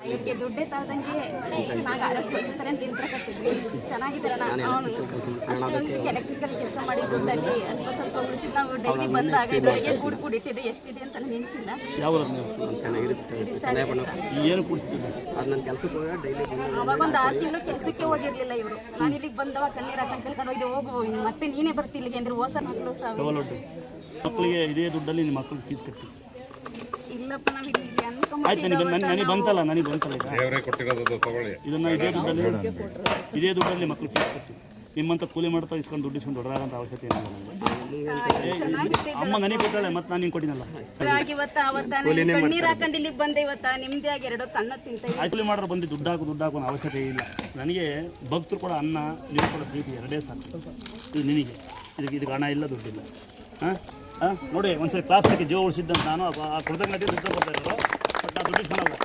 ಇವ್ರಿಗೆ ದುಡ್ಡೇ ತರದಂಗೆ ಚೆನ್ನಾಗಿ ಆರೋಗ್ಯ ತಿಂತಕತ್ತಿದ್ವಿ ಚೆನ್ನಾಗಿದ್ದಾರೆ. ಅವನು ಎಲೆಕ್ಟ್ರಿಕಲ್ ಕೆಲಸ ಮಾಡಿ ದುಡ್ಡಲ್ಲಿ ಅಲ್ಪ ಸ್ವಲ್ಪ ಉಳಿಸಿ ನಾವು ಡೈಲಿ ಬಂದಾಗ ಇದರಿಗೆ ಕೂಡಿಟ್ಟಿದೆ ಎಷ್ಟಿದೆ ಅಂತ ನೆನೆಸಿಲ್ಲ. ಅವಾಗ ಒಂದು 6 ತಿಂಗಳು ಕೆಲಸಕ್ಕೆ ಹೋಗಿರ್ಲಿಲ್ಲ ಇವರು. ನಾನು ಇಲ್ಲಿಗೆ ಬಂದವ ಕಣ್ಣೀರು ಹಾಕೊಂಡು ಕರ್ಕೊಂಡು ಹೋಗಿ ಹೋಗು ಮತ್ತೆ ನೀನೇ ಬರ್ತಿ ಇಲ್ಲಿಗೆ ಅಂದ್ರೆ ಹೊಸ ಮಕ್ಕಳು ಮಕ್ಕಳಿಗೆ ಇದೇ ದುಡ್ಡಲ್ಲಿ ನಿಮ್ಮ ಮಕ್ಕಳು ಫೀಸ್ ಕಟ್ಟಿ ಇಲ್ಲಪ್ಪ ನಾವು ಇಲ್ಲಿ ಆಯ್ತು. ನನಗೆ ಬಂತಲ್ಲ ಇದನ್ನ ಇದೇ ದುಡ್ಡಲ್ಲಿ ಮಕ್ಕಳು ಫೀಸ್ ಕಟ್ಟಿ ನಿಮ್ಮಂತ ಕೂಲಿ ಮಾಡ್ತಾ ಇಸ್ಕೊಂಡು ದುಡ್ಡು ಇಸ್ಕೊಂಡು ದೊಡ್ಡದಾಗಂತ ಅವಶ್ಯಕತೆ ಏನಿಲ್ಲ. ಅಮ್ಮ ನನಗೆ ಕೊಟ್ಟಾಳೆ ಮತ್ತೆ ನಾನು ನಿಂಗೆ ಕೊಟ್ಟಿನಲ್ಲ. ಕಣ್ಣೀರು ಹಾಕೊಂಡು ಇಲ್ಲಿಗೆ ಬಂದೆ ಇವತ್ತ ನಿಮ್ದೇ ಆಗಿ 2 ಹೊತ್ತು ಅನ್ನ ತಿಂತ ಕೂಲಿ ಮಾಡೋರು ಬಂದು ದುಡ್ಡು ಹಾಕೋ ಅವಶ್ಯಕತೆ ಇಲ್ಲ. ನನಗೆ ಭಕ್ತರು ಕೂಡ ಅನ್ನ ನೀರು ಕೂಡ ಪ್ರೀತಿ 2 ಸಾಕು. ಇದು ನಿನಗೆ ಇದಕ್ಕೆ ಹಣ ಇಲ್ಲ ದುಡ್ಡಿಲ್ಲ. ನೋಡಿ ಒಂದ್ಸರಿ ಕ್ಲಾಸ್ ಜೀವ ಉಳಿಸಿದ್ದಂತ ನಾನು ಆ ಕೃತಜ್ಞತೆ ದುಡ್ಡು ಬರ್ತಾ ಇರೋದು ಬಟ್ ನಾನು ದುಡ್ಡು ಇಸ್ಕೊಳಲ್ಲ.